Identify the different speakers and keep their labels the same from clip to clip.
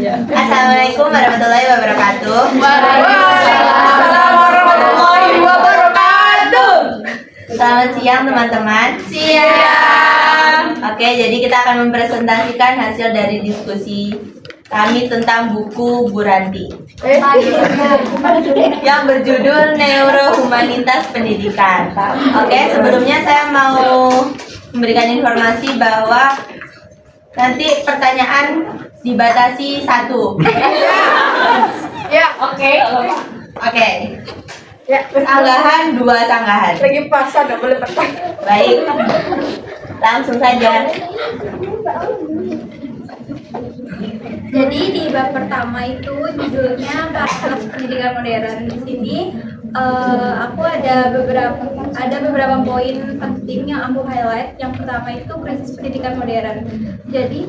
Speaker 1: Assalamualaikum warahmatullahi wabarakatuh.
Speaker 2: Waalaikumsalam warahmatullahi wabarakatuh.
Speaker 1: Selamat siang teman-teman.
Speaker 2: Siang.
Speaker 1: Oke, jadi kita akan mempresentasikan hasil dari diskusi kami tentang buku Bu Ranti yang berjudul Neurohumanitas Pendidikan. Oke, sebelumnya saya mau memberikan informasi bahwa nanti pertanyaan dibatasi 1.
Speaker 2: Ya, oke.
Speaker 1: Oke.
Speaker 2: Ya,
Speaker 1: Sanggahan 2 sanggahan.
Speaker 2: lagi puasa nggak boleh bertanya.
Speaker 1: Baik. Langsung saja.
Speaker 3: Jadi di bab pertama itu judulnya Krisis Pendidikan Modern. Di sini aku ada beberapa poin penting yang aku highlight. Yang pertama itu krisis pendidikan modern. Jadi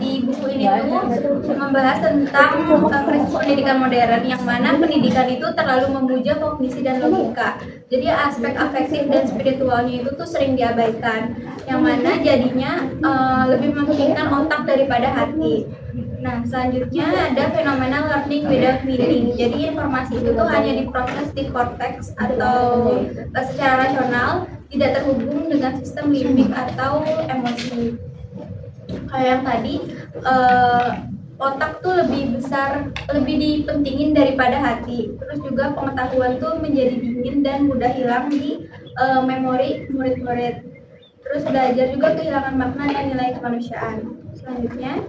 Speaker 3: di buku ini tuh membahas tentang krisis pendidikan modern, yang mana pendidikan itu terlalu memuja kognisi dan logika. Jadi aspek afektif dan spiritualnya itu tuh sering diabaikan, yang mana jadinya lebih mementingkan otak daripada hati. Nah, selanjutnya ada fenomena learning without meaning. Jadi informasi itu tuh hanya diproses di korteks atau secara rasional, tidak terhubung dengan sistem limbik atau emosi. Kayak yang tadi, otak tuh lebih besar, lebih dipentingin daripada hati. Terus juga pengetahuan tuh menjadi dingin dan mudah hilang di memori murid-murid. Terus belajar juga kehilangan makna dan nilai kemanusiaan. Selanjutnya,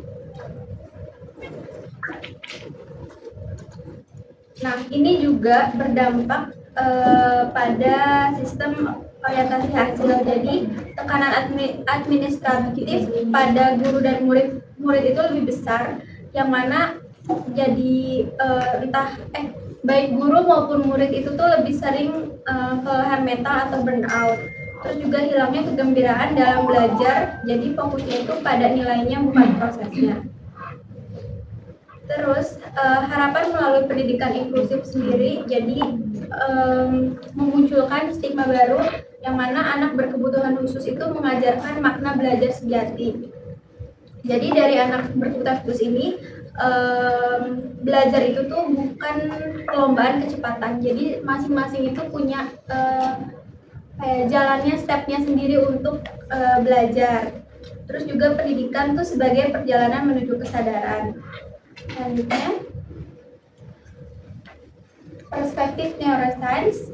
Speaker 3: nah ini juga berdampak pada sistem orientasi hasil. Jadi tekanan administratif pada guru dan murid itu lebih besar, yang mana jadi baik guru maupun murid itu tuh lebih sering kelelahan mental atau burnout. Terus juga hilangnya kegembiraan dalam belajar, jadi fokusnya itu pada nilainya bukan prosesnya. Terus harapan melalui pendidikan inklusif sendiri, jadi memunculkan stigma baru, yang mana anak berkebutuhan khusus itu mengajarkan makna belajar sejati. Jadi dari anak berkebutuhan khusus ini, belajar itu tuh bukan perlombaan kecepatan. Jadi masing-masing itu punya jalannya, stepnya sendiri untuk belajar. Terus juga pendidikan tuh sebagai perjalanan menuju kesadaran. Selanjutnya, perspektif neuroscience.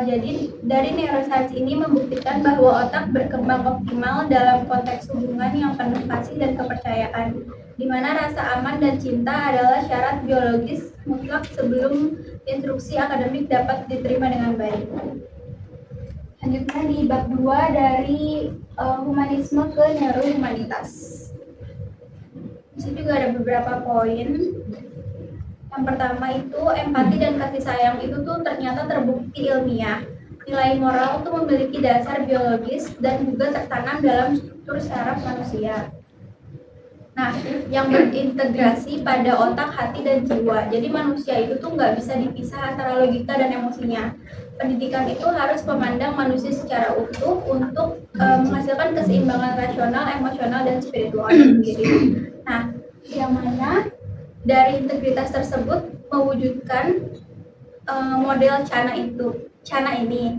Speaker 3: Jadi dari neuroscience ini membuktikan bahwa otak berkembang optimal dalam konteks hubungan yang penuh kasih dan kepercayaan, di mana rasa aman dan cinta adalah syarat biologis mutlak sebelum instruksi akademik dapat diterima dengan baik. Selanjutnya di bab 2 dari humanisme ke neurohumanitas. Di sini juga ada beberapa poin. Yang pertama itu empati dan kasih sayang itu tuh ternyata terbukti ilmiah. Nilai moral itu memiliki dasar biologis dan juga tertanam dalam struktur saraf manusia. Nah, yang berintegrasi pada otak, hati, dan jiwa. Jadi manusia itu tuh nggak bisa dipisah antara logika dan emosinya. Pendidikan itu harus memandang manusia secara utuh untuk menghasilkan keseimbangan rasional, emosional, dan spiritual sendiri. Nah, yang mana dari integritas tersebut mewujudkan model Cana ini.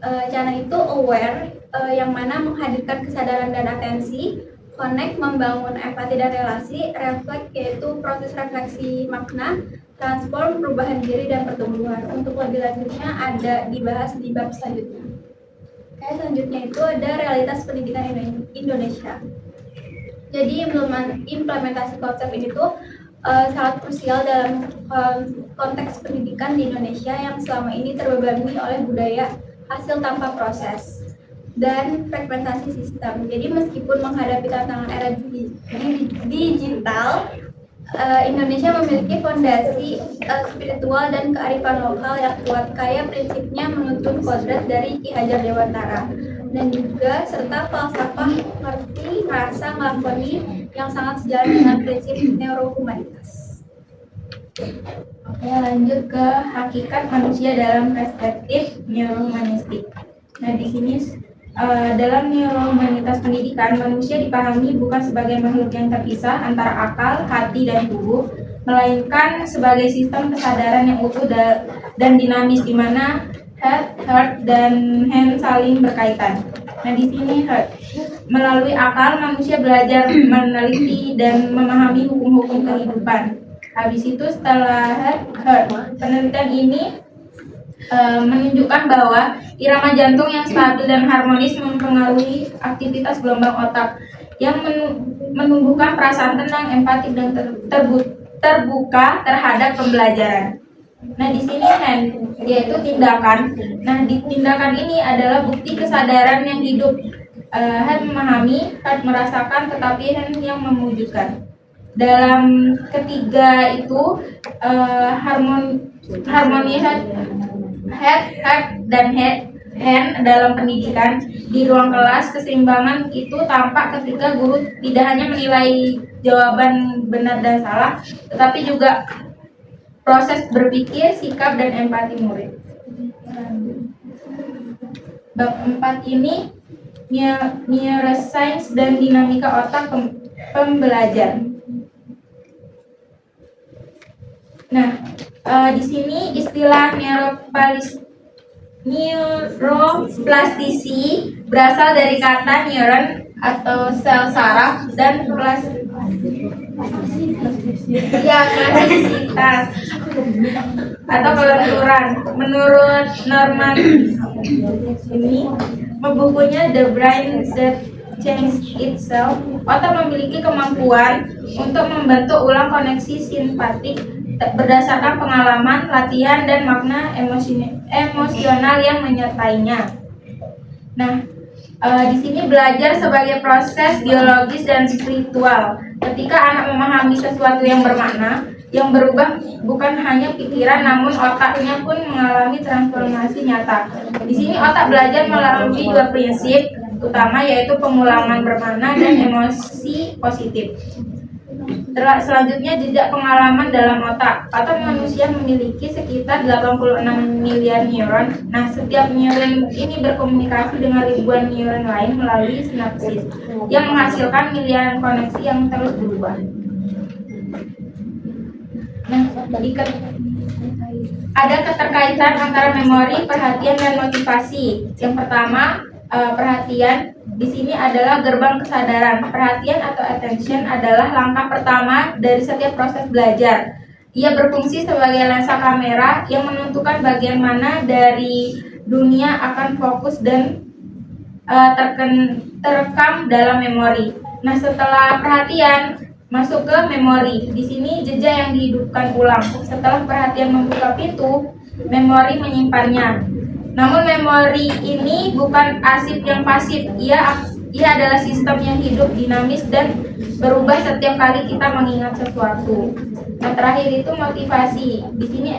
Speaker 3: Cana itu aware, yang mana menghadirkan kesadaran dan atensi, connect membangun empati dan relasi, reflect yaitu proses refleksi makna, transform perubahan diri dan pertumbuhan. Untuk lebih lanjutnya ada dibahas di bab selanjutnya. Selanjutnya itu ada realitas pendidikan Indonesia. Jadi implementasi konsep ini tuh sangat krusial dalam konteks pendidikan di Indonesia yang selama ini terbebani oleh budaya hasil tanpa proses dan fragmentasi sistem. Jadi meskipun menghadapi tantangan era digital, Indonesia memiliki fondasi spiritual dan kearifan lokal yang kuat, kaya prinsipnya menuntun kodrat dari Ki Hajar Dewantara, dan juga serta falsafah ngerti, rasa, ngelakoni yang sangat sejalan dengan prinsip neurohumanitas. Oke, lanjut ke hakikat manusia dalam perspektif neurohumanistik. Nah, di sini dalam neurohumanitas pendidikan, manusia dipahami bukan sebagai makhluk yang terpisah antara akal, hati, dan tubuh, melainkan sebagai sistem kesadaran yang utuh dan dinamis di mana head, heart, dan hand saling berkaitan. Nah, di sini heart. Melalui akal, manusia belajar meneliti dan memahami hukum-hukum kehidupan. Habis itu setelah heart, penelitian ini menunjukkan bahwa irama jantung yang stabil dan harmonis mempengaruhi aktivitas gelombang otak yang menumbuhkan perasaan tenang, empatik, dan terbuka terhadap pembelajaran. Nah, di sini hand, yaitu tindakan. Nah, di tindakan ini adalah bukti kesadaran yang hidup. Hand memahami, heart merasakan, tetapi hand yang mewujudkan. Dalam ketiga itu harmoni head dan hand dalam pendidikan di ruang kelas. Keseimbangan itu tampak ketika guru tidak hanya menilai jawaban benar dan salah, tetapi juga proses berpikir, sikap, dan empati murid. Bab 4 ini neuroscience dan dinamika otak pembelajar. Nah, di sini istilah neuroplastisi berasal dari kata neuron atau sel saraf dan plastisitas atau kelenturan. Menurut Norman ini, bukunya The Brain That Changed Itself, otak memiliki kemampuan untuk membentuk ulang koneksi simpatik berdasarkan pengalaman, latihan, dan makna emosional yang menyertainya. Nah, di sini belajar sebagai proses biologis dan spiritual. Ketika anak memahami sesuatu yang bermakna, yang berubah bukan hanya pikiran, namun otaknya pun mengalami transformasi nyata. Di sini otak belajar melalui dua prinsip utama, yaitu pengulangan bermakna dan emosi positif. Selanjutnya, jejak pengalaman dalam otak. Otak manusia memiliki sekitar 86 miliar neuron. Nah, setiap neuron ini berkomunikasi dengan ribuan neuron lain melalui sinapsis yang menghasilkan miliaran koneksi yang terus berubah. Nah, ada keterkaitan antara memori, perhatian, dan motivasi. Yang pertama, perhatian. Di sini adalah gerbang kesadaran. Perhatian atau attention adalah langkah pertama dari setiap proses belajar. Ia berfungsi sebagai lensa kamera yang menentukan bagian mana dari dunia akan fokus dan terekam dalam memori. Nah, setelah perhatian masuk ke memori. Di sini jejak yang dihidupkan ulang. Setelah perhatian membuka pintu, memori menyimpannya. Namun memori ini bukan arsip yang pasif. Ia adalah sistem yang hidup, dinamis, dan berubah setiap kali kita mengingat sesuatu. Nah, terakhir itu motivasi. Di sini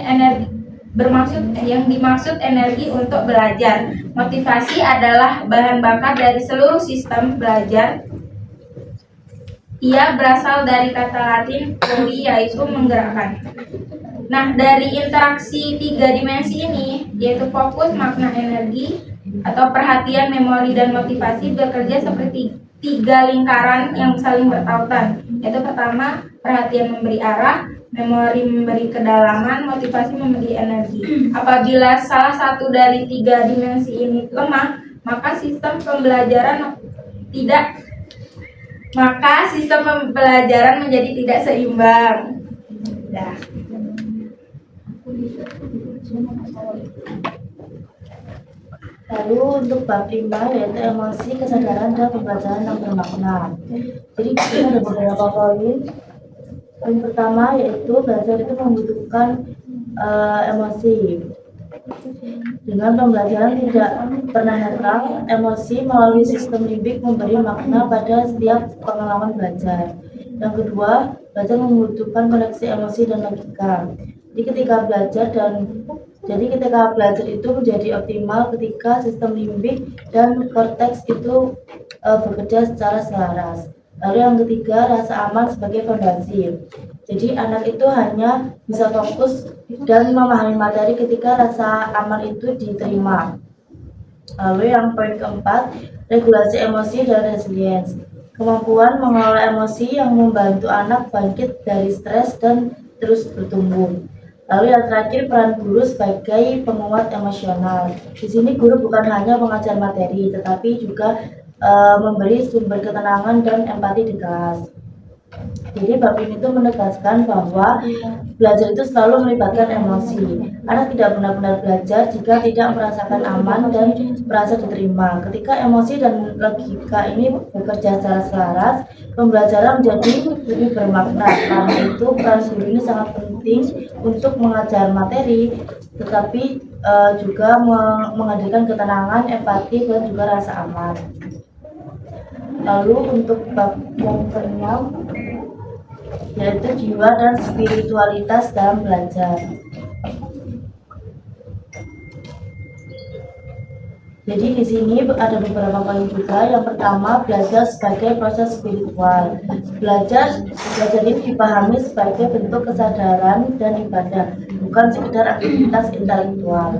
Speaker 3: yang dimaksud energi untuk belajar. Motivasi adalah bahan bakar dari seluruh sistem belajar. Ia berasal dari kata Latin "movi", yaitu menggerakkan. Nah, dari interaksi tiga dimensi ini, yaitu fokus, makna, energi, atau perhatian, memori, dan motivasi, bekerja seperti tiga lingkaran yang saling bertautan. Yaitu pertama, perhatian memberi arah, memori memberi kedalaman, motivasi memberi energi. Apabila salah satu dari tiga dimensi ini lemah, maka sistem pembelajaran menjadi tidak seimbang. Nah.
Speaker 4: Lalu untuk bab 5 yaitu emosi, kesadaran, dan pembelajaran yang bermakna. Jadi kita ada beberapa poin. Poin pertama yaitu belajar itu membutuhkan emosi. Dengan pembelajaran tidak pernah netral, emosi melalui sistem limbik memberi makna pada setiap pengalaman belajar. Yang kedua, belajar membutuhkan koneksi emosi dan logika. Jadi ketika belajar itu menjadi optimal ketika sistem limbik dan korteks itu bekerja secara selaras. Lalu yang ketiga, rasa aman sebagai fondasi. Jadi anak itu hanya bisa fokus dan memahami materi ketika rasa aman itu diterima. Lalu yang poin keempat, regulasi emosi dan resilience. Kemampuan mengelola emosi yang membantu anak bangkit dari stres dan terus bertumbuh. Lalu yang terakhir, peran guru sebagai penguat emosional. Di sini guru bukan hanya mengajar materi, tetapi juga memberi sumber ketenangan dan empati di kelas. Jadi bab ini itu menegaskan bahwa belajar itu selalu melibatkan emosi. Anak tidak benar-benar belajar jika tidak merasakan aman dan merasa diterima. Ketika emosi dan logika ini bekerja secara selaras, pembelajaran menjadi lebih bermakna. Karena itu peran guru ini sangat penting untuk mengajar materi, tetapi juga menghadirkan ketenangan, empati, dan juga rasa aman. Lalu untuk bab yang ke-6, yaitu jiwa dan spiritualitas dalam belajar. Jadi di sini ada beberapa poin juga. Yang pertama, belajar sebagai proses spiritual. Belajar ini dipahami sebagai bentuk kesadaran dan ibadah, bukan sekedar aktivitas intelektual.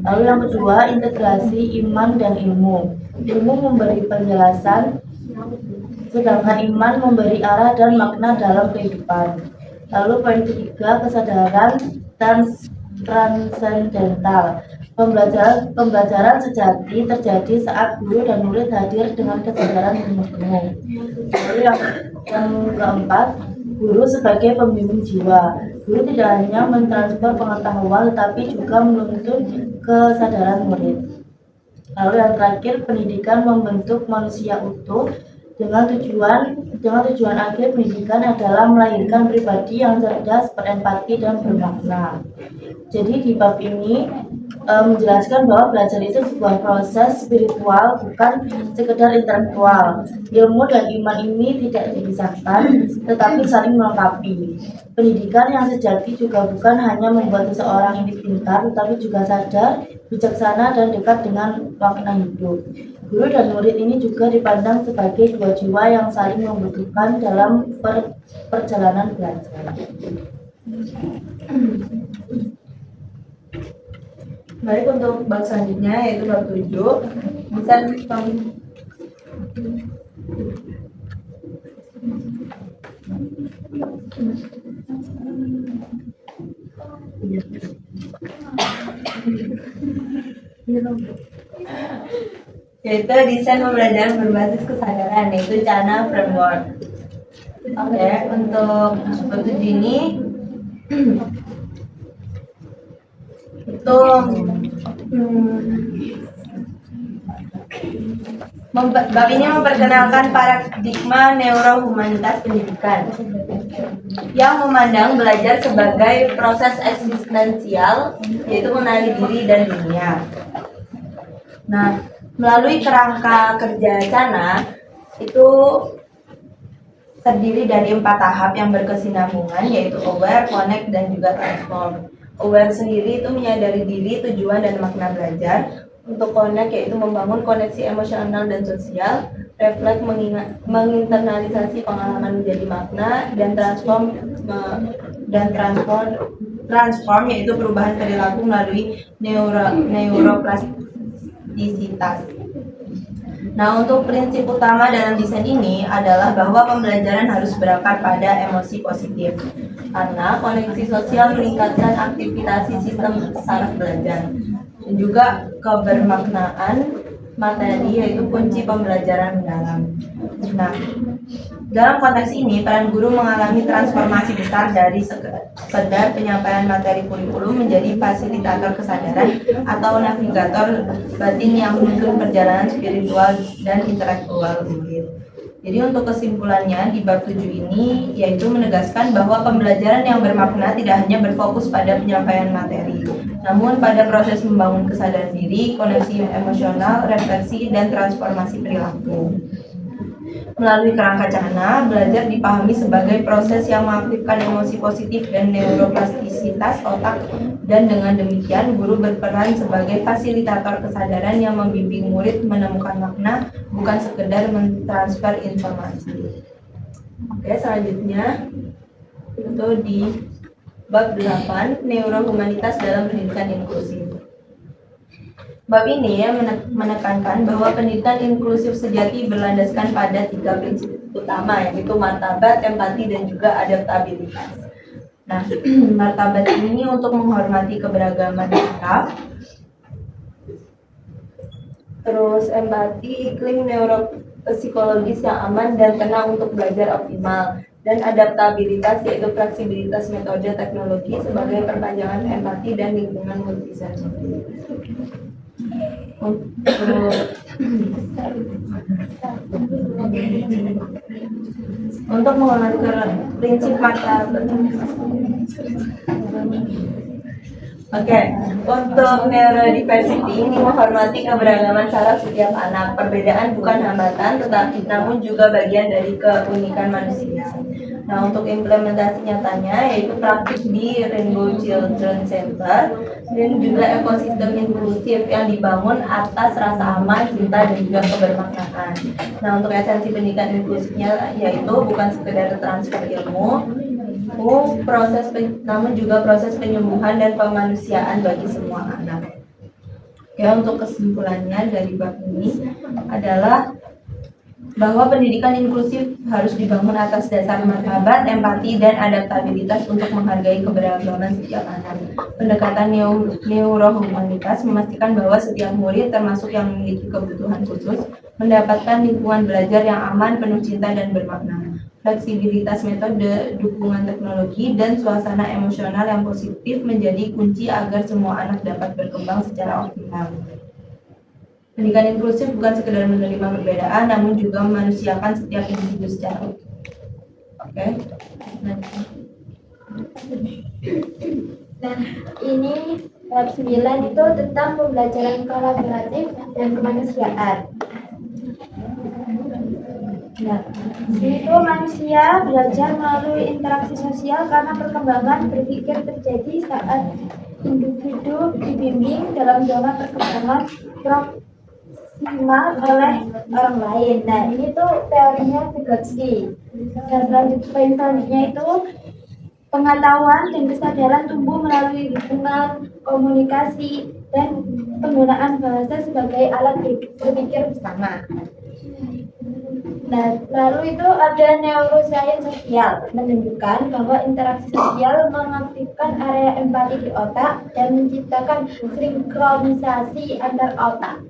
Speaker 4: Lalu yang kedua, integrasi iman dan ilmu. Ilmu memberi penjelasan, sedangkan iman memberi arah dan makna dalam kehidupan. Lalu poin ketiga, kesadaran transendental. Pembelajaran sejati terjadi saat guru dan murid hadir dengan kesadaran penuh. Lalu yang keempat, guru sebagai pembimbing jiwa. Guru tidak hanya mentransfer pengetahuan, tetapi juga menuntut kesadaran murid. Lalu yang terakhir, pendidikan membentuk manusia utuh. Dengan tujuan akhir pendidikan adalah melahirkan pribadi yang cerdas, berempati, dan bermakna. Jadi di bab ini menjelaskan bahwa belajar itu sebuah proses spiritual, bukan sekedar intelektual. Ilmu dan iman ini tidak dipisahkan, tetapi saling melengkapi. Pendidikan yang sejati juga bukan hanya membuat seseorang ini pintar, tetapi juga sadar, bijaksana, dan dekat dengan makna hidup. Guru dan murid ini juga dipandang sebagai dua jiwa yang saling membutuhkan dalam perjalanan belajar.
Speaker 1: Baik, untuk bab selanjutnya yaitu bab 7. Bisa yaitu desain pembelajaran berbasis kesadaran, yaitu Chana Framework. Oke, untuk bab 7 ini itu bab ini memperkenalkan paradigma neurohumanitas pendidikan yang memandang belajar sebagai proses eksistensial, yaitu mengenali diri dan dunia. Nah, melalui kerangka kerja Chana itu terdiri dari 4 tahap yang berkesinambungan, yaitu aware, connect, dan juga transform. Aware sendiri itu menyadari diri, tujuan, dan makna belajar. Untuk connect yaitu membangun koneksi emosional dan sosial. Reflect menginternalisasi pengalaman menjadi makna. Dan transform yaitu perubahan perilaku melalui neuroplastisitas. Nah, untuk prinsip utama dalam desain ini adalah bahwa pembelajaran harus berakar pada emosi positif, karena koneksi sosial meningkatkan aktivitas sistem saraf belajar, dan juga kebermaknaan materi yaitu kunci pembelajaran mendalam. Nah, dalam konteks ini, peran guru mengalami transformasi besar dari sekedar penyampaian materi kurikulum menjadi fasilitator kesadaran atau navigator batin yang menuntun perjalanan spiritual dan intelektual murid. Jadi untuk kesimpulannya di bab 7 ini yaitu menegaskan bahwa pembelajaran yang bermakna tidak hanya berfokus pada penyampaian materi, namun pada proses membangun kesadaran diri, koneksi emosional, refleksi, dan transformasi perilaku. Melalui kerangka Chana, belajar dipahami sebagai proses yang mengaktifkan emosi positif dan neuroplastisitas otak, dan dengan demikian guru berperan sebagai fasilitator kesadaran yang membimbing murid menemukan makna, bukan sekedar mentransfer informasi. Oke, selanjutnya itu di bab 8 neurohumanitas dalam pendidikan inklusif. Bab ini ya menekankan bahwa pendidikan inklusif sejati berlandaskan pada 3 prinsip utama, yaitu martabat, empati, dan juga adaptabilitas. Nah, martabat ini untuk menghormati keberagaman sikap. Terus empati, iklim neuropsikologis yang aman dan tenang untuk belajar optimal. Dan adaptabilitas yaitu fleksibilitas metode teknologi sebagai perpanjangan empati dan lingkungan multisensori. Untuk menghormati prinsip martabat. Oke, untuk neurodiversity ini menghormati keberagaman saraf setiap anak. Perbedaan bukan hambatan, tetapi namun juga bagian dari keunikan manusia. Nah, untuk implementasi nyatanya yaitu praktik di Rainbow Children Center dan juga ekosistem inklusif yang dibangun atas rasa aman, cinta, dan juga kebermaknaan. Nah, untuk esensi pendidikan inklusifnya yaitu bukan sekedar transfer ilmu, namun juga proses penyembuhan dan kemanusiaan bagi semua anak. Ya, untuk kesimpulannya dari bab ini adalah bahwa pendidikan inklusif harus dibangun atas dasar martabat, empati, dan adaptabilitas untuk menghargai keberagaman setiap anak. Pendekatan neurohumanitas memastikan bahwa setiap murid, termasuk yang memiliki kebutuhan khusus, mendapatkan lingkungan belajar yang aman, penuh cinta, dan bermakna. Fleksibilitas metode, dukungan teknologi, dan suasana emosional yang positif menjadi kunci agar semua anak dapat berkembang secara optimal. Pendidikan inklusif bukan sekedar menerima perbedaan, namun juga memanusiakan setiap individu secara utuh. Oke.
Speaker 3: Nah, ini bab 9 itu tentang pembelajaran kolaboratif dan kemanusiaan. Nah, itu manusia belajar melalui interaksi sosial karena perkembangan berpikir terjadi saat individu dibimbing dalam zona perkembangan proksimal oleh orang lain. Nah, ini tuh teorinya Vygotsky. Dan selanjutnya itu pengetahuan dan kesadaran tumbuh melalui hubungan, komunikasi, dan penggunaan bahasa sebagai alat berpikir bersama. Nah, lalu itu ada neuroscience sosial, menunjukkan bahwa interaksi sosial mengaktifkan area empati di otak dan menciptakan sinkronisasi antar otak.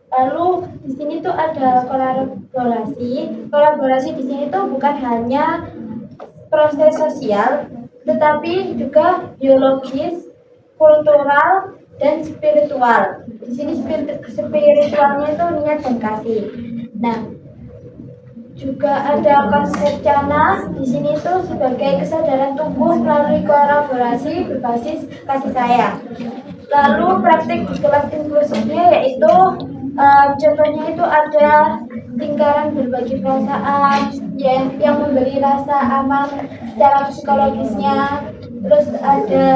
Speaker 3: Lalu di sini tuh ada kolaborasi. Kolaborasi di sini tuh bukan hanya proses sosial, tetapi juga biologis, kultural, dan spiritual. Di sini spiritualnya itu niat dan kasih. Nah, juga ada konsep Cana di sini tuh sebagai kesadaran tumbuh melalui kolaborasi berbasis kasih sayang. Lalu praktik di kelas inklusifnya yaitu contohnya itu ada lingkaran berbagi perasaan yang memberi rasa aman secara psikologisnya. Terus ada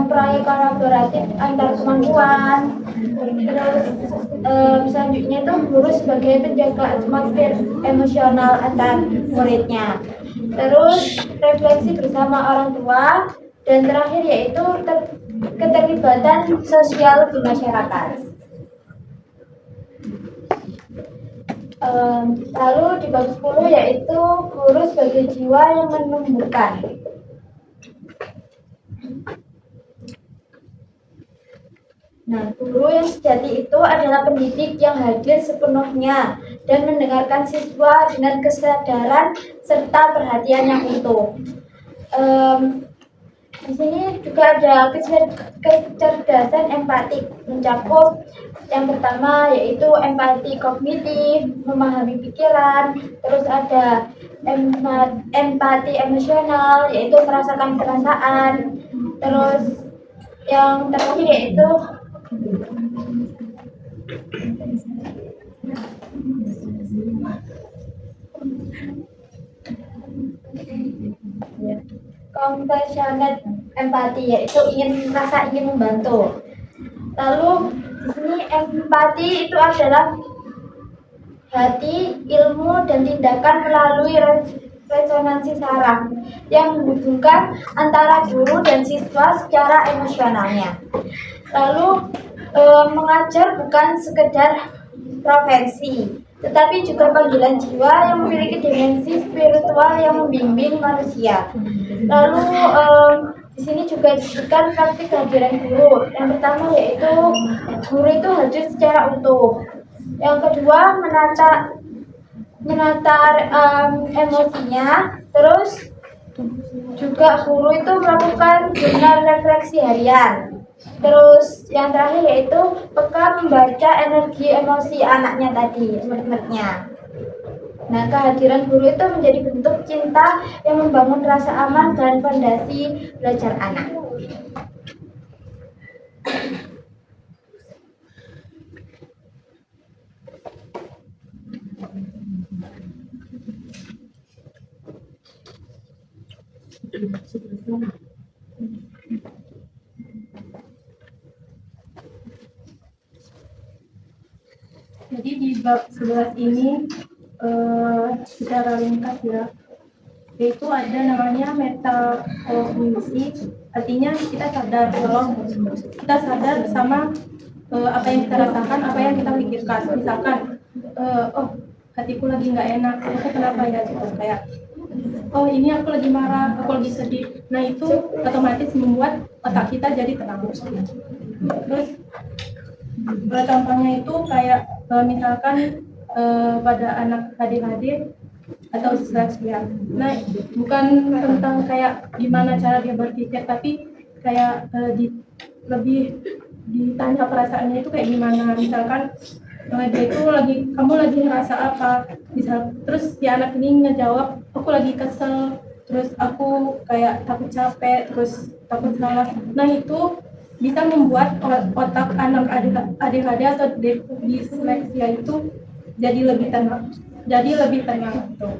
Speaker 3: proyek kolaboratif antar kemampuan. Terus selanjutnya itu guru sebagai penjaga atmosfer emosional antar muridnya. Terus refleksi bersama orang tua. Dan terakhir yaitu keterlibatan sosial di masyarakat. Lalu di bab 10 yaitu guru sebagai jiwa yang menumbuhkan. Nah, guru yang sejati itu adalah pendidik yang hadir sepenuhnya dan mendengarkan siswa dengan kesadaran serta perhatian yang utuh. Di sini juga ada kecerdasan empatik, mencakup yang pertama yaitu empati kognitif, memahami pikiran. Terus ada empati emosional, yaitu merasakan perasaan. Terus yang terakhir yaitu compassionate empati, yaitu ingin membantu. Lalu di sini empati itu adalah hati, ilmu, dan tindakan melalui
Speaker 5: resonansi saraf yang menghubungkan antara guru dan siswa secara emosionalnya. Lalu mengajar bukan sekedar profesi, tetapi juga panggilan jiwa yang memiliki dimensi spiritual yang membimbing manusia. Lalu di sini juga disebutkan praktik kehadiran guru. Yang pertama yaitu guru itu hadir secara utuh. Yang kedua menata emosinya. Terus juga guru itu melakukan jurnal refleksi harian. Terus yang terakhir yaitu peka membaca energi emosi anaknya tadi, murid-muridnya. Nah, kehadiran guru itu menjadi bentuk cinta yang membangun rasa aman dan fondasi belajar anak.
Speaker 1: Jadi di bab 11 ini secara ringkas ya, yaitu ada namanya metakognisi, artinya kita sadar kalau kita sadar sama apa yang kita rasakan, apa yang kita pikirkan. Misalkan, oh hatiku lagi nggak enak, aku kenapa ya gitu, kayak oh ini aku lagi marah, aku lagi sedih. Nah itu otomatis membuat otak kita jadi tenang. Terus contohnya itu kayak misalkan pada anak ADHD atau disleksia. Nah, bukan tentang kayak gimana cara dia berpikir, tapi kayak lebih ditanya perasaannya itu kayak gimana. Misalkan dia itu kamu lagi ngerasa apa? Terus si anak ini ngejawab, aku lagi kesel, terus aku kayak takut capek, terus takut salah. Nah itu bisa membuat otak anak ADHD atau disleksia itu jadi lebih tenang. Tuh.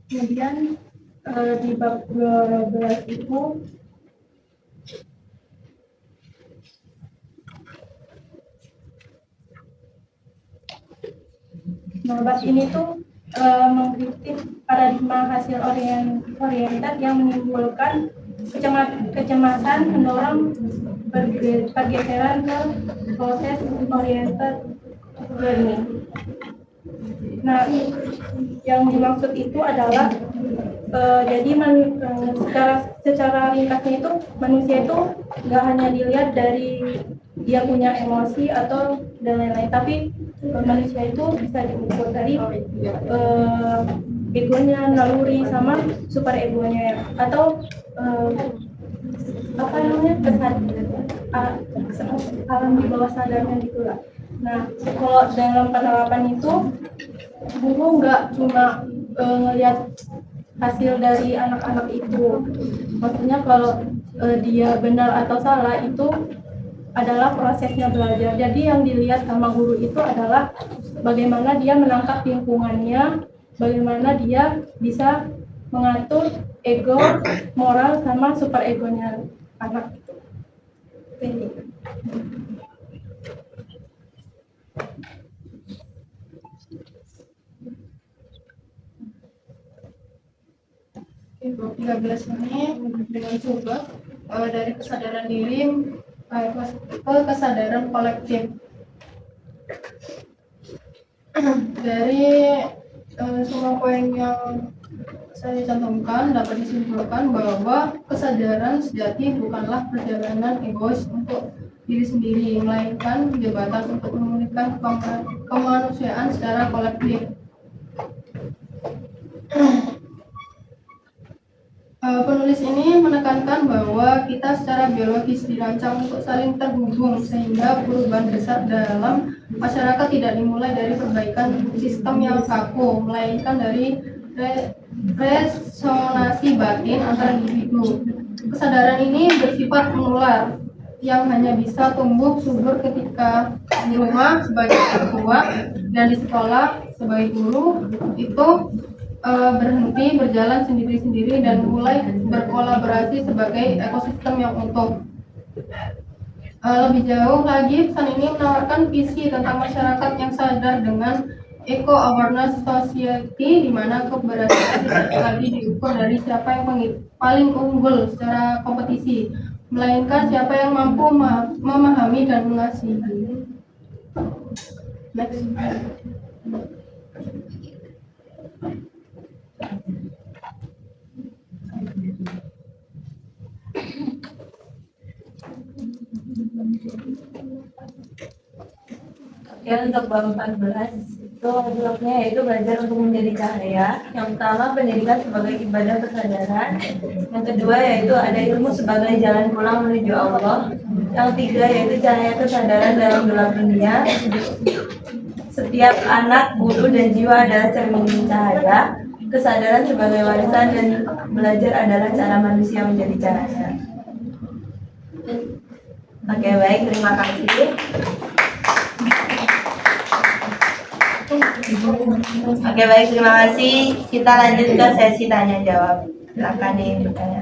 Speaker 1: Kemudian di bab 12 itu bab ini tuh mengkritik paradigma hasil oriented yang menimbulkan kecemasan mendorong pergeseran ke proses oriented learning. Nah, yang dimaksud itu adalah jadi secara ringkasnya itu manusia itu nggak hanya dilihat dari dia punya emosi atau dan lain-lain, tapi manusia itu bisa diukur dari egonya, naluri, sama super egonya, atau apa namanya alam di bawah sadarnya gitulah. Nah, kalau dalam penerapan itu guru nggak cuma ngelihat hasil dari anak-anak itu, maksudnya kalau dia benar atau salah itu adalah prosesnya belajar. Jadi yang dilihat sama guru itu adalah bagaimana dia menangkap lingkungannya, bagaimana dia bisa mengatur ego, moral, sama super egonya anak. Ini.
Speaker 2: Bab 13 ini dengan subbab dari kesadaran diri ke kesadaran kolektif. Dari semua poin yang saya cantumkan dapat disimpulkan bahwa kesadaran sejati bukanlah perjalanan egois untuk diri sendiri, melainkan jembatan untuk memulihkan kemanusiaan secara kolektif. Penulis ini menekankan bahwa kita secara biologis dirancang untuk saling terhubung, sehingga perubahan besar dalam masyarakat tidak dimulai dari perbaikan sistem yang kaku, melainkan dari resonansi batin antar individu. Kesadaran ini bersifat menular, yang hanya bisa tumbuh subur ketika di rumah sebagai orang tua dan di sekolah sebagai guru itu berhenti berjalan sendiri-sendiri dan mulai berkolaborasi sebagai ekosistem yang utuh. Lebih jauh lagi, pesan ini menawarkan visi tentang masyarakat yang sadar dengan eco-awareness society, di mana keberhasilan tidak lagi diukur dari siapa yang paling unggul secara kompetisi, melainkan siapa yang mampu memahami dan mengasihi. Next.
Speaker 1: Oke, untuk bab 14 itu bloknya yaitu belajar untuk menjadi cahaya. Yang pertama, pendidikan sebagai ibadah kesadaran. Yang kedua yaitu ada ilmu sebagai jalan pulang menuju Allah. Yang tiga yaitu cahaya kesadaran dalam gelap dunia. Setiap anak, guru, dan jiwa adalah cermin cahaya. Kesadaran sebagai warisan dan belajar adalah cara manusia menjadi cahaya. Oke, baik, terima kasih. Oke, baik, terima kasih. Kita lanjut ke sesi tanya jawab. Silakan nih bertanya.